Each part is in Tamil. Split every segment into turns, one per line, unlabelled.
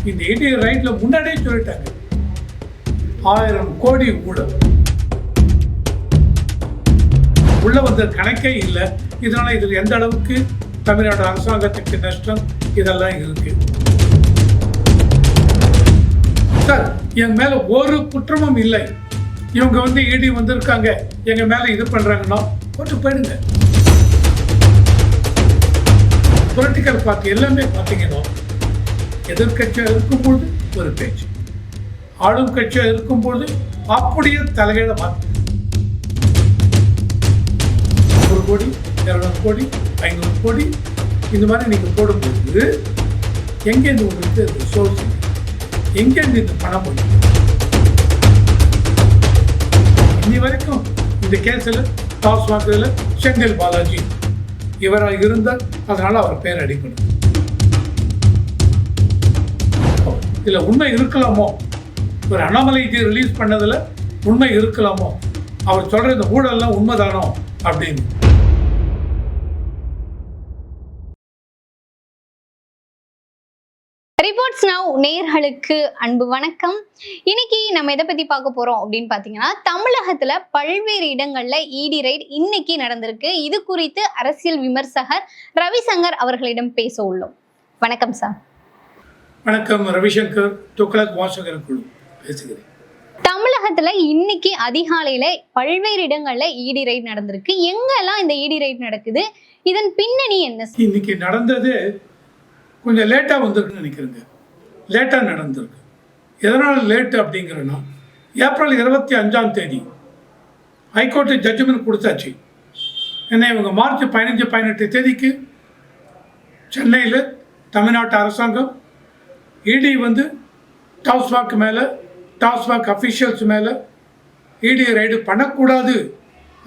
இந்த இடி ரைட்ல முன்னாடியே சொல்லிட்டாங்க 1000 கோடி ஊழல் உள்ள வந்த கணக்கே இல்லை. இதனால இதில் எந்த அளவுக்கு தமிழ்நாடு அரசாங்கத்துக்கு நஷ்டம் இதெல்லாம் இருக்கு. சார் என் மேல ஒரு குற்றமும் இல்லை. இவங்க இடி வந்திருக்காங்க எங்க மேல இது பண்றாங்கன்னா போட்டு போயிடுங்க. பொலிட்டிக்கல் பார்ட்டி எல்லாமே பார்த்தீங்கன்னா எதிர்கட்சியாக இருக்கும்போது ஒரு பேச்சு, ஆளும் கட்சியாக இருக்கும்போது அப்படியே தலைகீழ மாற்று. 100 கோடி 200 கோடி 500 கோடி இந்த மாதிரி நீங்கள் போடும்போது எங்கேருந்து உங்களுக்கு சோர்ஸ், எங்கேருந்து இந்த பணம் போய் இன்னி வரைக்கும் இந்த கேஸில் டாஸ்மாகில் செந்தில் பாலாஜி இவராக இருந்தால் அதனால அவர் பேர் அடிக்கணும். இதுல உண்மை இருக்கலாமோ, ஒரு அண்ணாமலைக்கு ரிலீஸ் பண்ணதுல உண்மை இருக்கலாமோ, அவர் சொல்ற இந்த ஊழல்லாம் உண்மைதானோ அப்படின்னு.
ரிப்போர்ட்ஸ் நவ் நேயர்களுக்கு அன்பு வணக்கம். இன்னைக்கு நம்ம எதை பத்தி பார்க்க போறோம் அப்படின்னு பாத்தீங்கன்னா, தமிழகத்துல பல்வேறு இடங்கள்ல இடி ரைட் இன்னைக்கு நடந்திருக்கு. இது குறித்து அரசியல் விமர்சகர் ரவிசங்கர் அவர்களிடம் பேச உள்ளோம். வணக்கம் சார்.
வணக்கம். ரவிசங்கர், துக்ளக் வாசகர் குழு பேசுகிறேன்.
தமிழகத்துல இன்னைக்கு அதிகாலையில பல்வேறு இடங்கள்ல இடி ரைட் நடந்திருக்கு. எங்கெல்லாம் இந்த இடி ரைட் நடக்குது, இதன் பின்னணி என்ன?
இன்னைக்கு நடந்தது கொஞ்சம் லேட்டாக வந்திருக்குன்னு நினைக்கிறேங்க. லேட்டாக நடந்திருக்கு. எதனால் லேட்டு அப்படிங்கிறன்னா, ஏப்ரல் 25ஆம் தேதி ஹைகோர்ட்டு ஜட்ஜ்மெண்ட் கொடுத்தாச்சு. ஏன்னா இவங்க மார்ச் 15, 18 தேதிக்கு சென்னையில் தமிழ்நாட்டு அரசாங்கம் இடி டாஸ்மாக் மேலே, டாஸ்மாக் அஃபிஷியல்ஸ் மேலே இடி ரைடு பண்ணக்கூடாது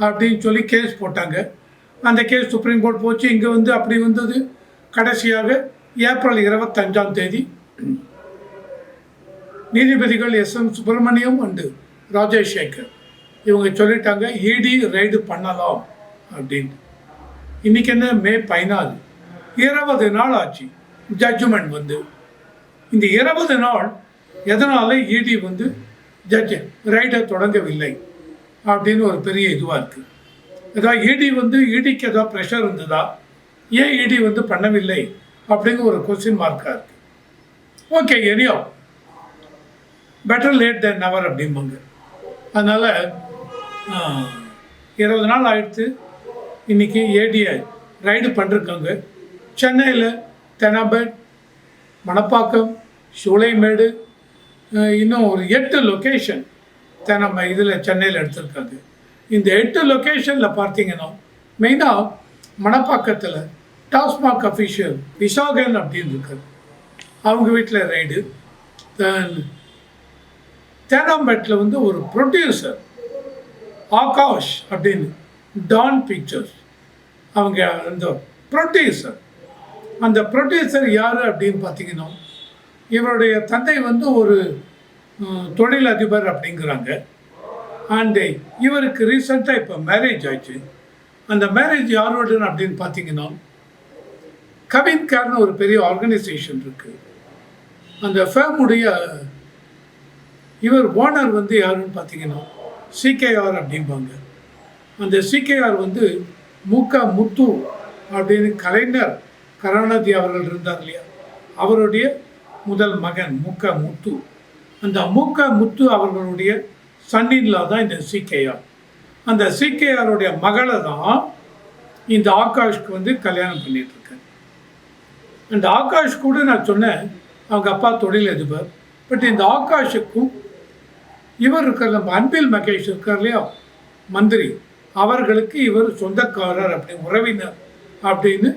அப்படின்னு சொல்லி கேஸ் போட்டாங்க. அந்த கேஸ் சுப்ரீம் கோர்ட் போச்சு. இங்கே அப்படி வந்தது. கடைசியாக ஏப்ரல் 25ஆம் தேதி நீதிபதிகள் SM சுப்பிரமணியம் அண்டு ராஜேஷ் சேகர் இவங்க சொல்லிட்டாங்க இடி ரைடு பண்ணலாம் அப்படின்னு. இன்னைக்கு என்ன, மே 14, 20 நாள் ஆச்சு ஜட்ஜ்மெண்ட் இந்த 20 நாள் எதனால இடி ஜட்ஜ் ரைடை தொடங்கவில்லை அப்படின்னு ஒரு பெரிய இதுவாக இருக்கு. ஏதாவது இடிக்கு ஏதாவது ப்ரெஷர் இருந்ததா, ஏன் இடி பண்ணவில்லை அப்படிங்கிற ஒரு கொஸ்டின் மார்க்காக இருக்கு. ஓகே, எனியோ பெட்டர் லேட் தென் நெவர் அப்படிம்பாங்க. அதனால் 20 நாள் ஆயிடுத்து. இன்னைக்கு ஏடிஐ ரைடு பண்ணிருக்காங்க. சென்னையில் தெனாபேட், மணப்பாக்கம், சூளைமேடு, இன்னும் ஒரு 8 லொக்கேஷன் நம்ம இதில் சென்னையில் எடுத்திருக்காங்க. இந்த 8 லொக்கேஷனில் பார்த்தீங்கன்னா மெயினாக மணப்பாக்கத்தில் டாஸ்மாக் அஃபிஷியல் விசாகன் அப்படின்னு இருக்காரு, அவங்க வீட்டில் ரைடு. தேனாம்பேட்டில் ஒரு ப்ரொடியூசர் ஆகாஷ் அப்படின்னு, டான் பிக்சர்ஸ், அவங்க அந்த ப்ரொடியூசர் யார் அப்படின்னு பார்த்தீங்கன்னா, இவருடைய தந்தை ஒரு தொழில் அதிபர் அப்படிங்கிறாங்க. அண்டு இவருக்கு ரீசெண்டாக இப்போ மேரேஜ் ஆயிடுச்சு. அந்த மேரேஜ் யாரோடுன்னு அப்படின்னு பார்த்தீங்கன்னா, கவின்கார்னு ஒரு பெரிய ஆர்கனைசேஷன் இருக்குது. அந்த ஃபேமுடைய இவர் ஓனர் யாருன்னு பார்த்தீங்கன்னா CKR அப்படிம்பாங்க. அந்த CKR மூக்கா முத்து அப்படின்னு கலைஞர் கருணாநிதி அவர்கள் இருந்தார் இல்லையா, அவருடைய முதல் மகன் மூக்கா முத்து. அந்த மூக்கா முத்து அவர்களுடைய சன்னின்லா தான் இந்த CKR. அந்த CKRுடைய மகளை தான் இந்த ஆகாஷ்க்கு கல்யாணம் பண்ணிட்டு இருக்காரு. அந்த ஆகாஷ் கூட நான் சொன்னேன் அவங்க அப்பா தொழில் அதிபர். பட் இந்த ஆகாஷுக்கும் இவர் இருக்கார், நம்ம அன்பில் மகேஷ் இருக்கார் இல்லையா மந்திரி, அவர்களுக்கு இவர் சொந்தக்காரர் அப்படி உறவினர் அப்படின்னு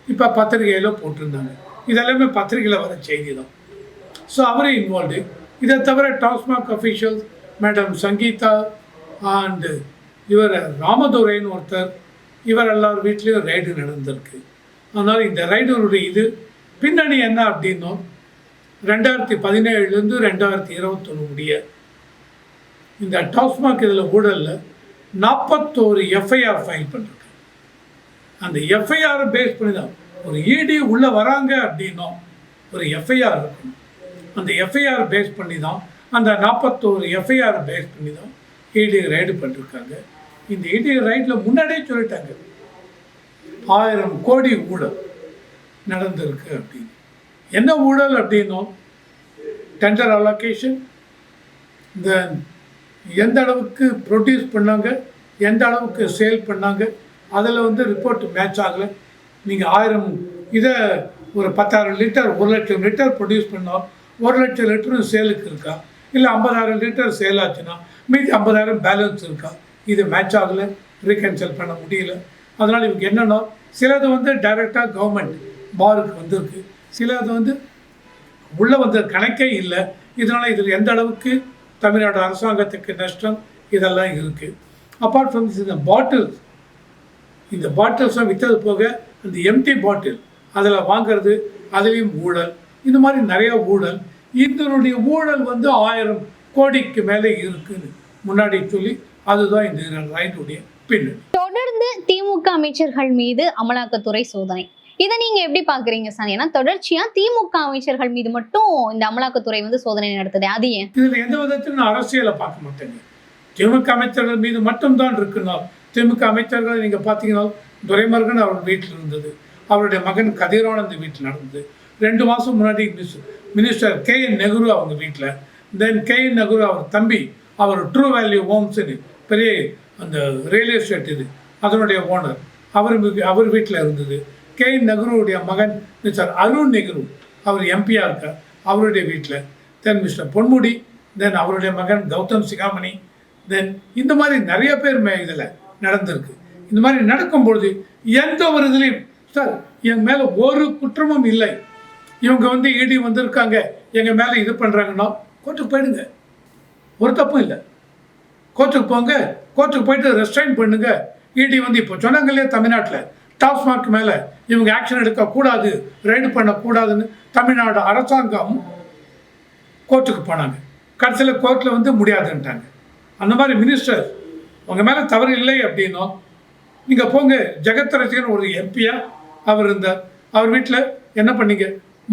இப்போ பத்திரிகையில் போட்டிருந்தாங்க. இதெல்லாமே பத்திரிகையில் வர செய்தி தான். ஸோ அவரே இன்வால்வ்டு. இதை தவிர TASMAC officials madam Sangeetha and இவர் ராமதுரைன்னு ஒருத்தர், இவர் எல்லார் வீட்லேயும் ரைடு நடந்திருக்கு. அதனால் இந்த ரைடருடைய பின்னணி என்ன அப்படின்னும் 2017 2021 முடிய இந்த டாஸ்மாக் இதில் ஊழலில் 41 FIR ஃபைல் பண்ணிருக்கு. அந்த FIR பேஸ் பண்ணி தான் ஒரு இடி உள்ளே வராங்க அப்படின்னும் ஒரு FIR இருக்கணும். அந்த எஃப்ஐஆர் பேஸ் பண்ணி தான், அந்த 41 எஃப்ஐஆர் பேஸ் பண்ணி தான் இடி ரைடு பண்ணிருக்காங்க. இந்த இடி ரைடில் முன்னாடியே சொல்லிட்டாங்க 1000 கோடி ஊழல் நடந்திருக்கு அப்படின்னு. என்ன ஊழல் அப்படின்னும், டெண்டர் அலோகேஷன், இந்த எந்த அளவுக்கு ப்ரொடியூஸ் பண்ணாங்க, எந்த அளவுக்கு சேல் பண்ணாங்க, அதில் வந்து ரிப்போர்ட் மேட்ச் ஆகலை. நீங்கள் 1000 இதை ஒரு 10,000 லிட்டர் 1,00,000 லிட்டர் ப்ரொடியூஸ் பண்ணோம், 1,00,000 லிட்டரும் சேலுக்கு இருக்கா, இல்லை 50,000 லிட்டர் சேல் ஆச்சுன்னா மீதி 50,000 பேலன்ஸ் இருக்கா, இது மேட்ச் ஆகலை, ரீகன்சல் பண்ண முடியல. அதனால் இவங்க என்னென்னா, சிலது வந்து டைரெக்டாக கவர்மெண்ட் பாருக்கு வந்திருக்கு, சிலது வந்து உள்ளே வந்த கணக்கே இல்லை. இதனால் இதில் எந்த அளவுக்கு தமிழ்நாடு அரசாங்கத்துக்கு நஷ்டம் இதெல்லாம் இருக்குது. அப்பார்ட் ஃப்ரம் திஸ், இந்த பாட்டில்ஸ்லாம் விற்றது போக அந்த எம்டி பாட்டில் அதில் வாங்கிறது, அதுலேயும் ஊழல். இந்த மாதிரி நிறைய ஊழல். இதனுடைய ஊழல் வந்து 1000 கோடிக்கு மேலே இருக்குன்னு முன்னாடி சொல்லி, அதுதான் இந்த ரைடுடைய பின்னணி.
தொடர்ந்து திமுக அமைச்சர்கள் மீது அமலாக்கத்துறை சோதனை, இதை நீங்க எப்படி பாக்குறீங்க சார்? ஏன்னா தொடர்ச்சியா திமுக அமைச்சர்கள் மீது மட்டும் இந்த அமலாக்கத்துறை வந்து சோதனை நடத்துது, அது ஏன்?
இதுல எந்த விதத்திலும் நான் அரசியலை பார்க்க மாட்டேங்க. திமுக அமைச்சர்கள் மீது மட்டும்தான் இருக்குன்னா, திமுக அமைச்சர்கள் நீங்க பாத்தீங்கன்னா, துரைமுருகன் அவர் வீட்டில் இருந்தது, அவருடைய மகன் கதிரானந்த் வீட்டில் நடந்தது. 2 மாதம் முன்னாடி மினிஸ்டர் KN நெஹ்ரு அவங்க வீட்டில், தென் KN நெஹ்ரு அவர் தம்பி, அவர் ட்ரூ வேல்யூ ஹோம்ஸ்ன்னு பெரிய அந்த ரியல் எஸ்டேட் இது அதனுடைய ஓனர், அவர் வீட்டில் இருந்தது. KN நெஹ்ருவுடைய மகன் மிஸ்டர் அருண் நெஹ்ரு, அவர் எம்பியாக இருக்கார், அவருடைய வீட்டில். தென் மிஸ்டர் பொன்முடி, தென் அவருடைய மகன் கௌதம் சிகாமணி, தென் இந்த மாதிரி நிறைய பேர் இதில் நடந்திருக்கு. இந்த மாதிரி நடக்கும்பொழுது எந்த ஒரு இதுலையும் சார் என் மேலே ஒரு குற்றமும் இல்லை, இவங்க வந்து இடி வந்திருக்காங்க எங்கள் மேலே இது பண்ணுறாங்கன்னா கோர்ட்டுக்கு போயிடுங்க, ஒரு தப்பும் இல்லை. கோர்ட்டுக்கு போங்க, கோர்ட்டுக்கு போயிட்டு ரெஸ்ட்ரைன் பண்ணுங்க. இடி வந்து இப்போ சொன்னாங்க இல்லையா, தமிழ்நாட்டில் டாஸ்மாக் மேலே இவங்க ஆக்ஷன் எடுக்கக்கூடாது, ரைடு பண்ணக்கூடாதுன்னு தமிழ்நாடு அரசாங்கம் கோர்ட்டுக்கு போனாங்க. கடைசியில் கோர்ட்டில் வந்து முடியாதுன்ட்டாங்க. அந்த மாதிரி மினிஸ்டர் உங்கள் மேலே தவறு இல்லை அப்படின்னும், நீங்கள் போங்க. ஜெகத் ரசிகன் ஒரு எம்பியா அவர் இருந்தார், அவர் வீட்டில் என்ன பண்ணீங்க,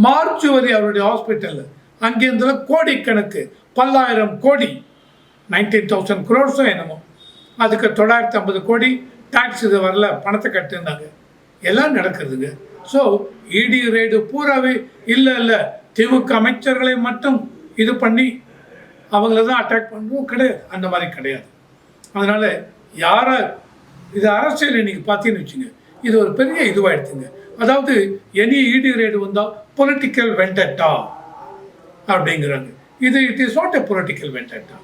மார்ச் வரை அவருடைய ஹாஸ்பிட்டலில் அங்கேருந்துல கோடிக்கணக்கு 10,000 கோடி 19,000 crores என்னமோ, அதுக்கு 950 கோடி டாக்ஸ் இது வரல, பணத்தை கட்டுனாங்க. எல்லாம் நடக்குதுங்க. ஸோ இடி ரைடு பூராவே இல்லை திமுக அமைச்சர்களை மட்டும் இது பண்ணி அவங்கள தான் அட்டாக் பண்ணுவோம் கிடையாது, அந்த மாதிரி கிடையாது. அதனால் யாரை இது அரசியல் இன்னைக்கு பார்த்தீங்கன்னு வச்சுங்க, இது ஒரு பெரிய இதுவாகிடுச்சுங்க. அதாவது எனி இடி ரைடு வந்தால் பொலிட்டிக்கல் வெண்டட்டா அப்படிங்கிறாங்க. இது it is not a political Vendetta.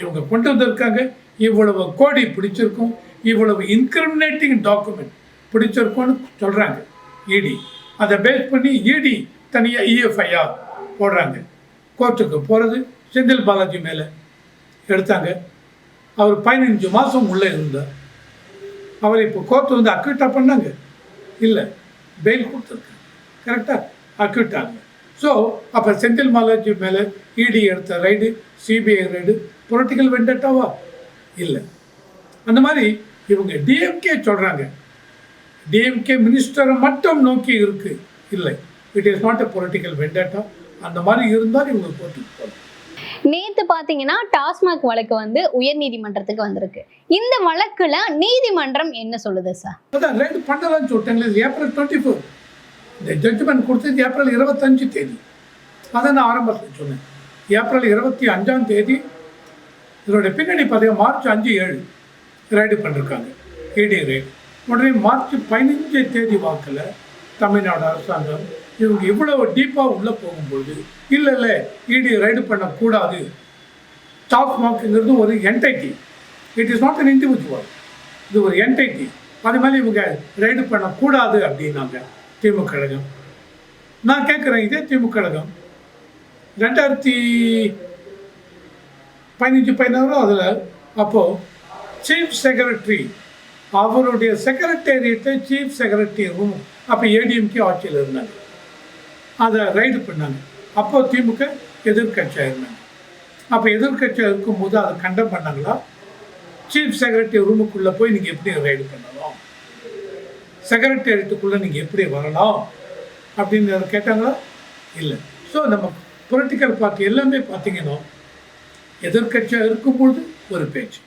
இவங்க கொண்டு வந்திருக்காங்க, இவ்வளவு கோடி பிடிச்சிருக்கும், இவ்வளவு இன்கிரிமினேட்டிங் டாக்குமெண்ட் பிடிச்சிருக்கோன்னு சொல்கிறாங்க இடி. அதை பேஸ் பண்ணி இடி தனியாக EFIR போடுறாங்க. கோர்ட்டுக்கு போகிறது செந்தில் பாலாஜி மேலே எடுத்தாங்க. அவர் 15 மாதம் உள்ளே இருந்தார். அவர் இப்போ கோர்ட்டு வந்து அக்யூட்டாக பண்ணாங்க, இல்லை பெயில் கொடுத்துருக்காங்க, கரெக்டாக அக்யூட் ஆகல. ஸோ அப்போ செந்தில் பாலாஜி மேலே இடி எடுத்த ரைடு, CBI ரைடு பொலிட்டிக்கல் வெண்டட்டாவா? இல்லை. அந்த மாதிரி இவங்க டிஎம்கே சொல்கிறாங்க, டிஎம்கே மினிஸ்டரை மட்டும் நோக்கி இருக்கு, இல்லை, it is not a political Vendetta. அந்த மாதிரி இருந்தால் இவங்க கோர்ட்டுக்கு போகலாம்.
நேத்து பாத்தீங்கன்னா டாஸ்மாக் வழக்கு வந்து உயர் நீதிமன்றத்துக்கு வந்திருக்கு. இந்த வழக்குல நீதிமன்றம் என்ன சொல்லுது சார்?
அதான் ரைடு பண்ணலாம்னு சொல்லிட்டாங்களே. ஏப்ரல் 24 இந்த ஜட்ஜ்மெண்ட் கொடுத்தது ஏப்ரல் 25 தேதி. அதை நான் ஆரம்பத்தில் சொன்னேன். ஏப்ரல் 25ஆம் தேதி இதனுடைய பின்னணி பார்த்தீங்கன்னா மார்ச் 5, 7 ரைடு பண்ணிருக்காங்க, இடி ரைடு. உடனே மார்ச் 15 தேதி வாக்கில் தமிழ்நாடு அரசாங்கம் இவங்க இவ்வளவு டீப்பாக உள்ளே போகும்போது, இல்லை இடி ரைடு பண்ணக்கூடாது, டாஸ்மாக்ங்கிறது ஒரு entity, it is not an individual, இது ஒரு என்டைட்டி, அது மேலே இவங்க ரைடு பண்ணக்கூடாது அப்படின்னாங்க திமுக கழகம். நான் கேட்குறேன், இதே திமுக கழகம் 2015-16 அதில் அப்போது சீஃப் செக்ரட்டரி அவருடைய செக்ரட்டேரியட்டை சீஃப் செக்ரட்டரி ரூம் அப்போ ஏடிஎம்கே ஆட்சியில் இருந்தாங்க, அதை ரைடு பண்ணாங்க. அப்போ திமுக எதிர்கட்சியாக இருந்தாங்க. அப்போ எதிர்கட்சியாக இருக்கும்போது அதை கண்டம் பண்ணாங்களா? சீஃப் செக்ரட்டரி ரூமுக்குள்ளே போய் நீங்கள் எப்படி ரைடு பண்ணலாம், செக்ரட்டேரியட்டுக்குள்ளே நீங்கள் எப்படி வரலாம் அப்படின்னு கேட்டாங்களா? இல்லை. ஸோ நம்ம பொலிட்டிக்கல் பார்ட்டி எல்லாமே பார்த்தீங்கன்னா எதிர்கட்சியாக இருக்கும்பொழுது ஒரு பேச்சு,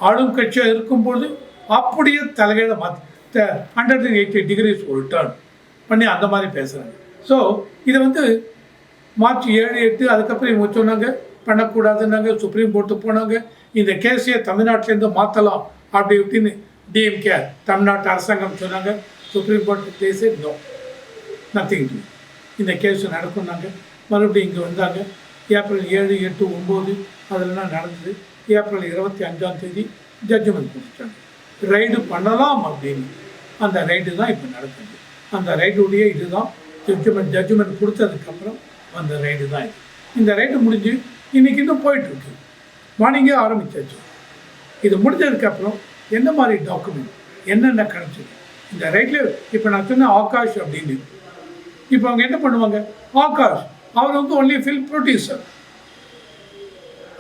ஆளும் கட்சியாக இருக்கும்பொழுது அப்படியே தலைகீழ 180 டிகிரிஸ் ஒரு டர்ன் பண்ணி அந்த மாதிரி பேசுகிறாங்க. ஸோ இதை வந்து மார்ச் 7, 8 அதுக்கப்புறம் இவங்க சொன்னாங்க பண்ணக்கூடாதுன்னாங்க, சுப்ரீம் கோர்ட்டு போனாங்க. இந்த கேஸையே தமிழ்நாட்டிலேருந்து மாற்றலாம் அப்படி இப்படின்னு டிஎம்கே தமிழ்நாட்டு அரசாங்கம் சொன்னாங்க. சுப்ரீம் கோர்ட் கேஸே நோ, நத்திங் டு, இந்த கேஸ் நடக்கும்னாங்க. மறுபடியும் இங்கே வந்தாங்க. ஏப்ரல் 7, 8, 9 அதெல்லாம் நடந்தது. ஏப்ரல் 25 ஜட்ஜ்மெண்ட் கொடுத்துட்டாங்க, ரைடு பண்ணலாம் அப்படின்னு. அந்த ரைடு தான் இப்போ நடக்குது. அந்த ரைடுடைய இதுதான் ஜட்ஜ்மெண்ட் கொடுத்ததுக்கப்புறம் அந்த ரைடு தான் இது. இந்த ரைடு முடிஞ்சு இன்றைக்கி இன்னும் போயிட்டுருக்கு. மார்னிங்கே ஆரம்பித்தாச்சு. இது முடிஞ்சதுக்கப்புறம் என்ன மாதிரி டாக்குமெண்ட் என்னென்ன கிடச்சிது இந்த ரைட்டில். இப்போ நான் சொன்ன ஆகாஷ் அப்படின்னு, இப்போ அவங்க என்ன பண்ணுவாங்க, ஆகாஷ் அவர் வந்து ஒன்லி ஃபில்ம் ப்ரொடியூசர்.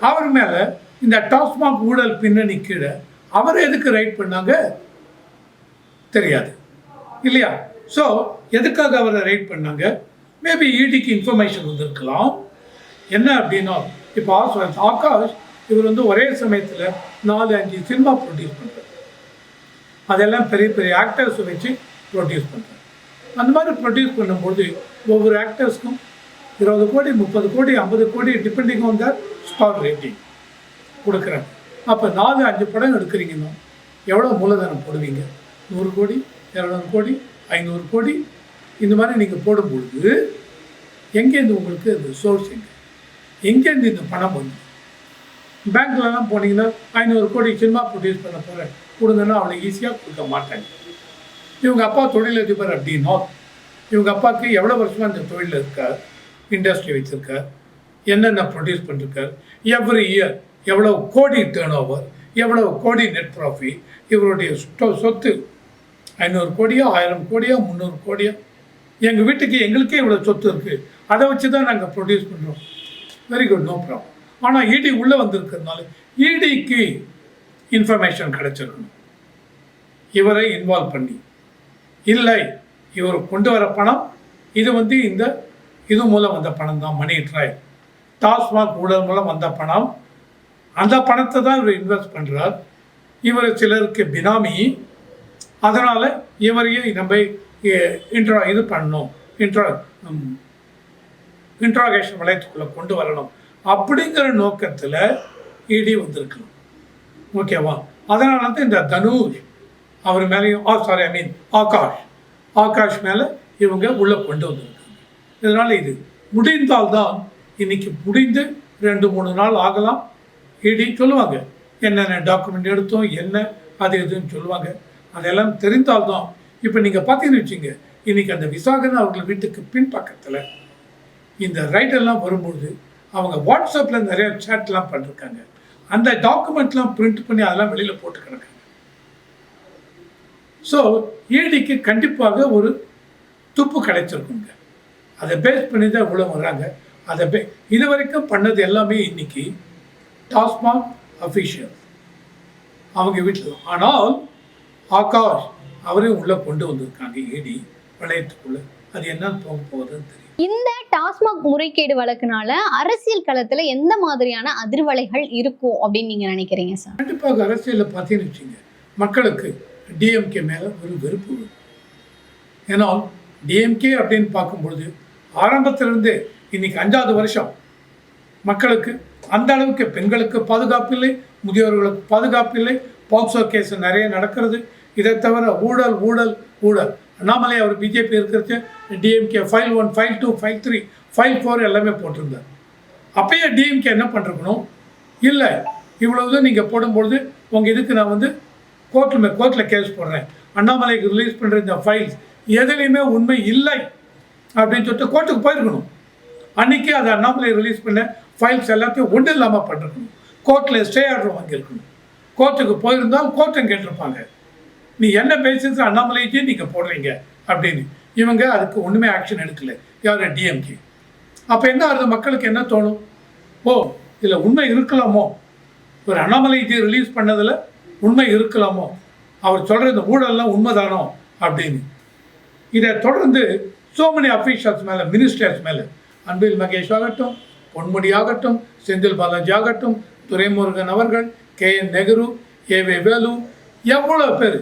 அவர் மேலே இந்த டாஸ்மாக் ஊழல் பின்னணி கீழே அவர் எதுக்கு ரைட் பண்ணாங்க தெரியாது இல்லையா? ஸோ எதுக்காக அவரை ரைட் பண்ணாங்க? மேபி இடிக்கு இன்ஃபர்மேஷன் வந்திருக்கலாம். என்ன அப்படின்னா, இப்போ ஆகாஷ் இவர் வந்து ஒரே சமயத்தில் 4-5 சினிமா ப்ரொடியூஸ் பண்ணுறாரு. அதெல்லாம் பெரிய பெரிய ஆக்டர்ஸை வச்சு ப்ரொடியூஸ் பண்ணுறாரு. அந்த மாதிரி ப்ரொடியூஸ் பண்ணும்போது ஒவ்வொரு ஆக்டர்ஸ்க்கும் 20 கோடி, 30 கோடி, 50 கோடி depending on the star rating கொடுக்குறாங்க. அப்போ 4-5 படம் எடுக்கிறீங்கன்னா எவ்வளோ மூலதனம் போடுவீங்க? 100 கோடி, 200 கோடி, 500 கோடி இந்த மாதிரி நீங்கள் போடும்பொழுது எங்கேருந்து உங்களுக்கு அந்த சோர்ஸ் எங்கேருந்து இந்த பணம் வந்து? பேங்க்லலாம் போனீங்கன்னா 500 கோடி சினிமா ப்ரொடியூஸ் பண்ண போகிறேன் கொடுங்கன்னா அவளை ஈஸியாக கொடுக்க மாட்டாங்க. இவங்க அப்பா தொழிலதிபர் அப்படின்னா இவங்க அப்பாவுக்கு எவ்வளோ வருஷமாக இந்த தொழிலில் இருக்கார், இண்டஸ்ட்ரி வச்சுருக்கார், என்னென்ன ப்ரொடியூஸ் பண்ணிருக்கார், எவ்ரி இயர் எவ்வளோ கோடி டேர்ன் ஓவர், எவ்வளோ கோடி நெட் ப்ராஃபிட், இவருடைய சொத்து 500 கோடியோ 1000 கோடியோ 300 கோடியோ. எங்கள் வீட்டுக்கு எங்களுக்கே இவ்வளோ சொத்து இருக்குது, அதை வச்சு தான் நாங்கள் ப்ரொடியூஸ் பண்ணுறோம். Very good, no problem. ஆனால் இடி உள்ளே வந்திருக்கிறதுனால இடிக்கு இன்ஃபர்மேஷன் கிடைச்சிருக்கணும், இவரை இன்வால்வ் பண்ணி. இல்லை, இவர் கொண்டு வர பணம் இது வந்து இந்த இது மூலம் வந்த பணம் தான், மணி ட்ராயல், டாஸ்மாக் ஊழல் மூலம் வந்த பணம். அந்த பணத்தை தான் இவர் இன்வெஸ்ட் பண்ணுறார். இவர் சிலருக்கு பினாமி, அதனால் இவரையும் நம்ம இது பண்ணணும், இன்ட்ராகேஷன் வளையத்துக்குள்ளே கொண்டு வரணும் அப்படிங்கிற நோக்கத்தில் இடி வந்திருக்கலாம். ஓகேவா? அதனால தான் இந்த தனுஷ் அவர் மேலேயும் ஆகாஷ் மேலே இவங்க உள்ளே கொண்டு வந்திருக்காங்க. இதனால் இது முடிந்தால்தான், இன்னைக்கு முடிந்து 2-3 நாள் ஆகலாம். இடி சொல்லுவாங்க என்னென்ன டாக்குமெண்ட் எடுத்தோம், என்ன அது எதுன்னு சொல்லுவாங்க. அதெல்லாம் தெரிந்தால்தான். இப்போ நீங்கள் பார்த்தீங்கன்னு வச்சுங்க, இன்றைக்கி அந்த விசாகன் அவர்கள் வீட்டுக்கு பின்பக்கத்தில் இந்த ரைட்டெல்லாம் வரும்பொழுது அவங்க வாட்ஸ்அப்பில் நிறைய சேட்லாம் பண்ணிருக்காங்க. அந்த டாக்குமெண்ட்லாம் பிரிண்ட் பண்ணி அதெல்லாம் வெளியில் போட்டு கிடக்காங்க. ஸோ ஈடிக்கு கண்டிப்பாக ஒரு துப்பு கிடைச்சிருக்குங்க. அதை பேஸ் பண்ணி தான் இவ்வளோ வர்றாங்க. அதை இது வரைக்கும் பண்ணது எல்லாமே இன்னைக்கு டாஸ்மாக் அஃபிஷியல் அவங்க வீட்டில். ஆனால் ஆகாஷ் அவரையும் உள்ளே கொண்டு வந்திருக்காங்க இடி வளையத்துக்குள்ளே. அது என்னன்னு போக போகுதுன்னு தெரியும்.
இந்த டாஸ்மாக் முறைகேடு வழக்குனால அரசியல் களத்துல எந்த மாதிரியான அதிர்வலைகள் இருக்கும் அப்படின்னு நீங்க நினைக்கிறீங்க சார்?
கண்டிப்பாக அரசியலில் பார்த்தீங்கன்னு வச்சுங்க, மக்களுக்கு டிஎம்கே மேலே ஒரு வெறுப்பு. ஏன்னா டிஎம்கே அப்படின்னு பார்க்கும்பொழுது ஆரம்பத்திலிருந்தே இன்னைக்கு 5வது வருஷம் மக்களுக்கு அந்த அளவுக்கு பெண்களுக்கு பாதுகாப்பு இல்லை, முதியோர்களுக்கு பாதுகாப்பு இல்லை, பாக்சோ கேஸ் நிறைய நடக்கிறது. இதை தவிர ஊழல் ஊழல் ஊழல். அண்ணாமலை அவர் பிஜேபி இருக்கிறது DMK file 1, file 2, file 3, file 4 எல்லாமே போட்டிருந்தார். அப்பயே டிஎம்கே என்ன பண்ணிருக்கணும், இல்லை இவ்வளவு நீங்கள் போடும்பொழுது உங்கள் இதுக்கு நான் வந்து கோர்ட்டில் கேஸ் போடுறேன், அண்ணாமலைக்கு ரிலீஸ் பண்ணுற இந்த ஃபைல்ஸ் எதுலேயுமே உண்மை இல்லை அப்படின்னு சொல்லிட்டு கோர்ட்டுக்கு போயிருக்கணும். அன்றைக்கி அதை அண்ணாமலை ரிலீஸ் பண்ண ஃபைல்ஸ் எல்லாத்தையும் ஒன்றும் இல்லாமல் பண்ணிருக்கணும். கோர்ட்டில் ஸ்டே ஆர்டர் வாங்கியிருக்கணும். கோர்ட்டுக்கு போயிருந்தால் கோர்ட்டும் கேட்டிருப்பாங்க, நீ என்ன பேசிஸ் அண்ணாமலைக்கே நீங்கள் போடுறீங்க அப்படின்னு. இவங்க அதுக்கு ஒன்றுமே ஆக்ஷன் எடுக்கலை, யார் டிஎம்கே. அப்போ என்ன ஆகுது, மக்களுக்கு என்ன தோணும், ஓ இதில் உண்மை இருக்கலாமோ, ஒரு அண்ணாமலைக்கு ரிலீஸ் பண்ணதில் உண்மை இருக்கலாமோ, அவர் சொல்கிற இந்த ஊழல்லாம் உண்மைதானோ அப்படின்னு. இதை தொடர்ந்து சோ மெனி அஃபீஷியல்ஸ் மேலே, மினிஸ்டர்ஸ் மேலே அன்பில் மகேஷ் ஆகட்டும், பொன்முடி ஆகட்டும், செந்தில் பாலாஜி ஆகட்டும், துரைமுருகன் அவர்கள், KN நெஹ்ரு, AV வேலு, எவ்வளோ பேர்.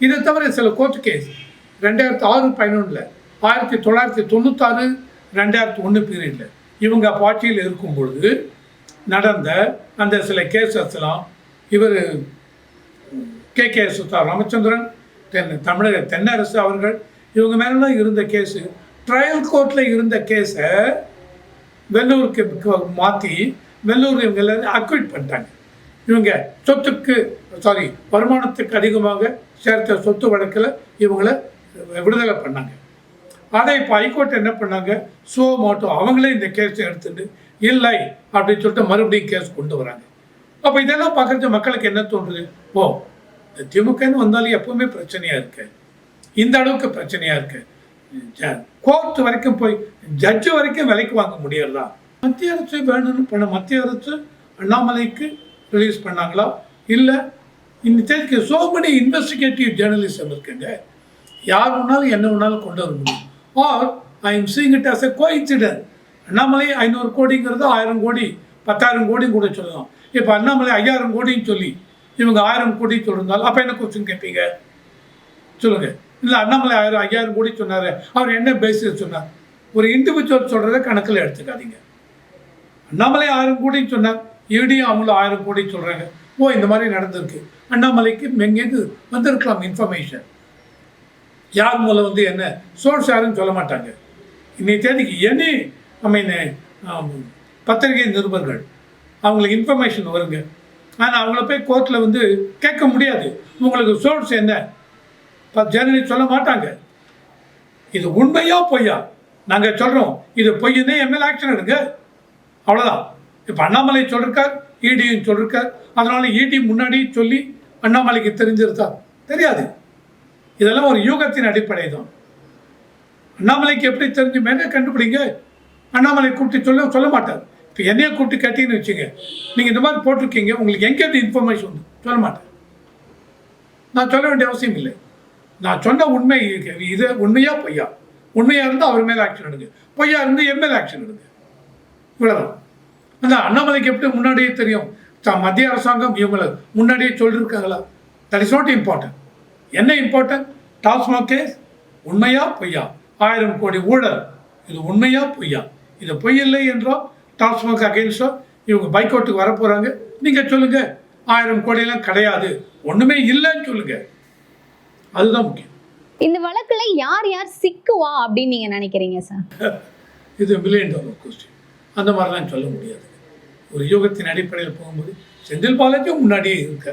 இதை தவிர சில கோர்ட் கேஸ் 2006-11 1996 2001 பீரியடில் இவங்க ஆட்சியில் இருக்கும் பொழுது நடந்த அந்த சில கேசஸ்லாம் இவர் KK ராமச்சந்திரன், தமிழக தென்னரசு அவர்கள், இவங்க மேலாம் இருந்த கேஸு, ட்ரையல் கோர்ட்டில் இருந்த கேஸை வெள்ளூருக்கு மாற்றி வெள்ளூர் இவங்க எல்லாரும் அக்விட் பண்ணிட்டாங்க. இவங்க வருமானத்துக்கு அதிகமாக சேர்த்த சொத்து வழக்கில் இவங்களை விடுதலை பண்ணாங்க. அதை இப்போ ஹைகோர்ட் என்ன பண்ணாங்க, மோட்டோ அவங்களே இந்த கேஸை எடுத்துட்டு இல்லை அப்படின்னு சொல்லிட்டு மறுபடியும் கேஸ் கொண்டு வராங்க. அப்போ இதெல்லாம் பார்க்குறது மக்களுக்கு என்ன தோன்றுது, இந்த திமுகன்னு வந்தாலும் எப்பவுமே பிரச்சனையாக இருக்கு, இந்த அளவுக்கு பிரச்சனையாக இருக்கு, கோர்ட் வரைக்கும் போய் ஜட்ஜு வரைக்கும் விலைக்கு வாங்க முடியறதா? மத்திய அரசு வேணும்னு பண்ண மத்திய அரசு அண்ணாமலைக்கு ரிலீஸ் பண்ணாங்களா? இல்லை இந்த தேதிக்கு மெனி இன்வெஸ்டிகேட்டிவ் ஜேர்னலிசம் இருக்குங்க, யார் வேணாலும் என்ன வேணாலும் கொண்டு வர முடியும். Are I am seeing it as a coincident. Annamalai 500 கோடிங்கிறது 1000 கோடி 10,000 கோடியும் கூட சொல்லலாம். இப்போ அண்ணாமலை 5000 கோடின்னு சொல்லி இவங்க 1000 கோடி சொல்லியிருந்தாலும் அப்போ என்ன கொஸ்டின் கேட்பீங்க சொல்லுங்க. இல்லை அண்ணாமலை 5000 கோடி சொன்னார், அவர் என்ன பேசிஸ் சொன்னார்? ஒரு இண்டிவிஜுவல் சொல்கிறத கணக்கில் எடுத்துக்காதீங்க. அண்ணாமலை 1000 கோடின்னு சொன்னார், இடியும் அவங்களும் 1000 கோடி சொல்கிறாங்க. இந்த மாதிரி நடந்திருக்கு. அண்ணாமலைக்கு எங்கேருந்து வந்திருக்கலாம் இன்ஃபர்மேஷன், யார் மூலம் என்ன சோர்ஸ் யாருன்னு சொல்ல மாட்டாங்க. இன்னைக்கு தேதிக்கு பத்திரிகை நிருபர்கள் அவங்களுக்கு இன்ஃபர்மேஷன் வருங்க, ஆனால் அவங்கள போய் கோர்ட்டில் கேட்க முடியாது. உங்களுக்கு சோர்ஸ் என்ன ஜேர்னலிஸ்ட் சொல்ல மாட்டாங்க. இது உண்மையா பொய்யா நாங்கள் சொல்கிறோம், இது பொய்யுன்னே எம்எல்ஏ ஆக்ஷன் எடுங்க, அவ்வளோதான். இப்போ அண்ணாமலை சொல்லிருக்கார், இடியும் சொல்லிருக்கார், அதனால இடி முன்னாடி சொல்லி அண்ணாமலைக்கு தெரிஞ்சிருந்தா தெரியாது. இதெல்லாம் ஒரு யூகத்தின் அடிப்படை தான். அண்ணாமலைக்கு எப்படி தெரிஞ்சு மேலே கண்டுபிடிங்க. அண்ணாமலை கூப்பிட்டு சொல்ல மாட்டார். இப்போ என்னைய கூப்பிட்டு கேட்டீங்கன்னு வச்சுங்க, நீங்கள் இந்த மாதிரி போட்டிருக்கீங்க, உங்களுக்கு எங்கேருந்து இன்ஃபர்மேஷன் வந்து சொல்ல மாட்டேன். நான் சொல்ல வேண்டிய அவசியம் இல்லை. நான் சொன்ன உண்மை இது உண்மையா பொய்யா? உண்மையாக இருந்தால் அவர் மேலே ஆக்ஷன் எடுங்க, பொய்யா இருந்து என் மேலே ஆக்ஷன் எடுங்க, இவ்வளோதான். அந்த அண்ணாமலைக்கு எப்படி முன்னாடியே தெரியும்? மத்திய அரசாங்கம் இவங்களை முன்னாடியே சொல்லியிருக்காங்களா? That is not important. என்ன இம்பார்ட்டன்ட்? டாஸ்மாக் கேஸ் உண்மையா பொய்யா? 1000 கோடி ஊழல், இது உண்மையா பொய்யா? இது பொய் இல்லை என்றால் டாஸ்மாக் அகெயின்ஸ்டா இவங்க பைக்கோட்டுக்கு வர போகிறாங்க. நீங்கள் சொல்லுங்கள் 1000 கோடியெல்லாம் கிடையாது, ஒன்றுமே இல்லைன்னு சொல்லுங்க. அதுதான் முக்கியம்.
இந்த வழக்குல யார் யார் சிக்குவா அப்படின்னு நீங்க நினைக்கிறீங்க சார்?
இது $1 மில்லியன் கொஸ்டின். அந்த மாதிரிலாம் சொல்ல முடியாது. ஒரு யூகத்தின் அடிப்படையில் போகும்போது செந்தில் பாலாஜியும் முன்னாடியே இருக்க,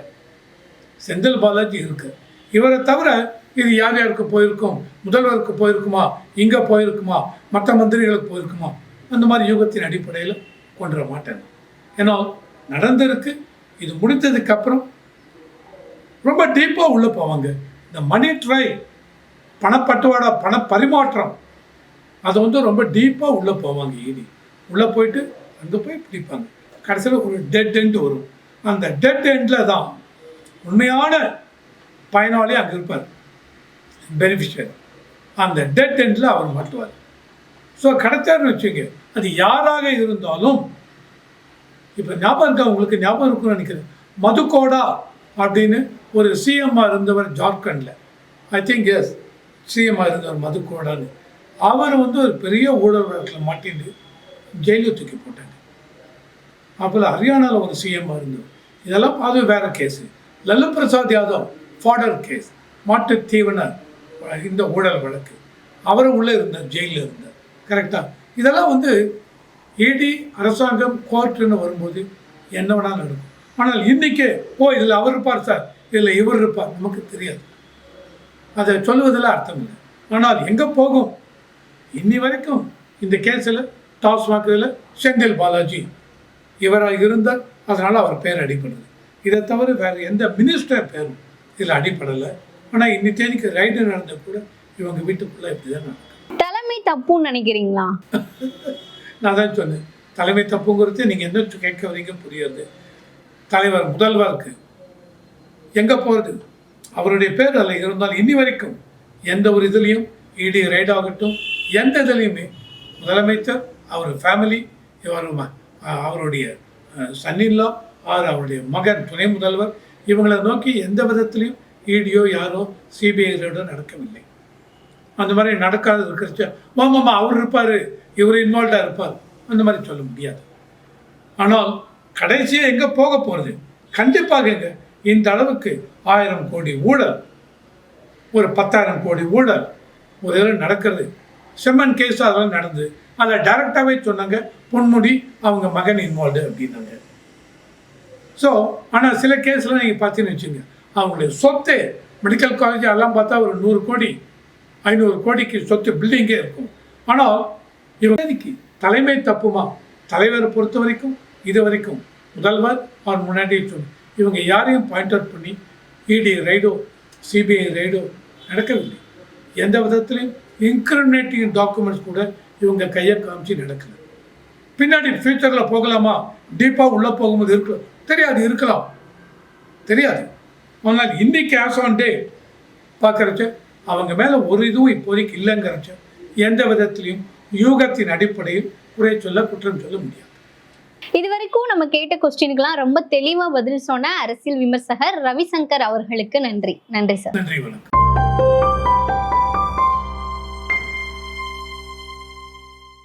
செந்தில் பாலாஜி இருக்கு. இவரை தவிர இது யார் யாருக்கு போயிருக்கும்? முதல்வருக்கு போயிருக்குமா, இங்கே போயிருக்குமா, மற்ற மந்திரிகளுக்கு போயிருக்குமா? அந்த மாதிரி யூகத்தின் அடிப்படையில் கொண்டு வர மாட்டேன். ஏன்னா நடந்திருக்கு. இது முடிந்ததுக்கு அப்புறம் ரொம்ப டீப்பாக உள்ளே போவாங்க. இந்த மணி ட்ரை, பணப்பட்டுவாடா, பண பரிமாற்றம், அது ரொம்ப டீப்பாக உள்ளே போவாங்க. ஈடி உள்ளே போயிட்டு அங்கே போய் பிடிப்பாங்க. கடைசியில் ஒரு டெட் எண்ட் வரும். அந்த டெட் எண்டில் தான் உண்மையான பயனாளி அங்கே இருப்பார், பெனிஃபிஷியரி. அந்த டெட் எண்டில் அவர் மாட்டுவார். ஸோ கிடைச்சாருன்னு வச்சுங்க, அது யாராக இருந்தாலும். இப்போ ஞாபகம் இருக்கா உங்களுக்கு? ஞாபகம் இருக்குன்னு நினைக்கிறேன். மதுகோடா அப்படின்னு ஒரு சிஎம்மாக இருந்தவர் ஜார்க்கண்டில், ஐ திங்க் எஸ் சிஎம்மாக இருந்தவர் மதுகோடான்னு. அவர் ஒரு பெரிய ஊழல் வழக்கில் மாட்டிட்டு ஜெயிலில் தூக்கி போட்டாங்க. அப்போ ஹரியானாவில் ஒரு சிஎம்மாக இருந்தவர். இதெல்லாம் அது வேறு case. Lalu Prasad Yadav fodder case, மாட்டு தீவன இந்த ஊழல் வழக்கு, அவரும் உள்ளே இருந்தார், ஜெயிலில் இருந்தார். கரெக்டாக? இதெல்லாம் இடி அரசாங்கம் கோர்ட்டுன்னு வரும்போது என்ன வேணாலும் இருக்கும். ஆனால் இன்றைக்கே இதில் அவர் இருப்பார் சார், இதில் இவர் இருப்பார், நமக்கு தெரியாது. அதை சொல்லுவதில் அர்த்தம் இல்லை. ஆனால் எங்கே போகும்? இன்னி வரைக்கும் இந்த கேஸில் டாஸ்மாக் இதில் செந்தில் பாலாஜி இவராக இருந்தார், அதனால் அவர் பேர் அடிப்படுது. இதை தவிர வேறு எந்த மினிஸ்டர் பேரும் இதில் அடிப்படலை. ஆனால் இன்னி தேதிக்கு ரைடு நடந்த கூட இவங்க வீட்டுக்குள்ளே இப்படி தான் நடக்கும்.
தலைமை தப்புன்னு நினைக்கிறீங்களா?
நான் தான் சொன்னேன், தலைமை தப்புங்கிறது நீங்கள் என்ன கேட்க வரீங்க புரியாது. தலைவர் முதல்வருக்கு எங்கே போகிறது? அவருடைய பேர் அதில் இருந்தால் இன்னி வரைக்கும் எந்த ஒரு இதுலேயும் இடி ரைட் ஆகட்டும், எந்த இதுலேயுமே முதலமைச்சர் அவர் ஃபேமிலி, அவருடைய சன்னின்லா அவருடைய மகன் துணை முதல்வர் இவங்களை நோக்கி எந்த விதத்திலையும் இடியோ யாரோ சிபிஐ ரெய்டோ நடக்கவில்லை. அந்த மாதிரி நடக்காது இருக்கிறச்ச மாமா அவர் இருப்பார், இவர் இன்வால்வ்டாக இருப்பார், அந்த மாதிரி சொல்ல முடியாது. ஆனால் கடைசியாக எங்கே போக போகிறது? கண்டிப்பாக இந்த அளவுக்கு 1000 கோடி ஊழல், ஒரு 10,000 கோடி ஊழல் ஒரு இதில் நடக்கிறது. செம்மன் கேஸ் அதெல்லாம் நடந்து அதை டைரெக்டாகவே சொன்னாங்க, பொன்முடி அவங்க மகன் இன்வால்வ்டு அப்படின்னாங்க. ஸோ ஆனால் சில கேஸ்லாம் நீங்கள் பார்த்தீங்கன்னு வச்சுங்க, அவங்களுடைய சொத்து மெடிக்கல் காலேஜ் எல்லாம் பார்த்தா ஒரு 100 கோடி 500 கோடிக்கு சொத்து பில்டிங்கே இருக்கும். ஆனால் இவங்க தலைமை தப்புமா? தலைவரை பொறுத்த வரைக்கும் இது வரைக்கும் முதல்வர் அவர் முன்னாடி இவங்க யாரையும் பாயிண்ட் அவுட் பண்ணி இடி ரைடோ சிபிஐ ரைடோ நடக்கவில்லை. எந்த விதத்திலையும் இன்கிரிமினேட்டிங் டாக்குமெண்ட்ஸ் கூட இவங்க கையை காமிச்சு நடக்கல. பின்னாடி ஃபியூச்சரில் போகலாமா, டீப்பாக உள்ளே போகும்போது இருக்கலாம், இருக்கலாம் தெரியாது. ஆனால் இன்னைக்கு ஆஸ் ஆன் டே பார்க்குறச்ச அவங்க மேலே ஒரு இதுவும் இப்போதைக்கு இல்லைங்கிறச்ச எந்த விதத்திலையும் யூகத்தின் அடிப்படையில் குறை சொல்ல குற்றம் சொல்ல முடியாது.
இது வரைக்கும் நம்ம கேட்ட கொஸ்டினுக்கெல்லாம் ரொம்ப தெளிவா பதில் சொன்ன அரசியல் விமர்சகர் ரவிசங்கர் அவர்களுக்கு நன்றி. நன்றி சார்.
நன்றி, வணக்கம்.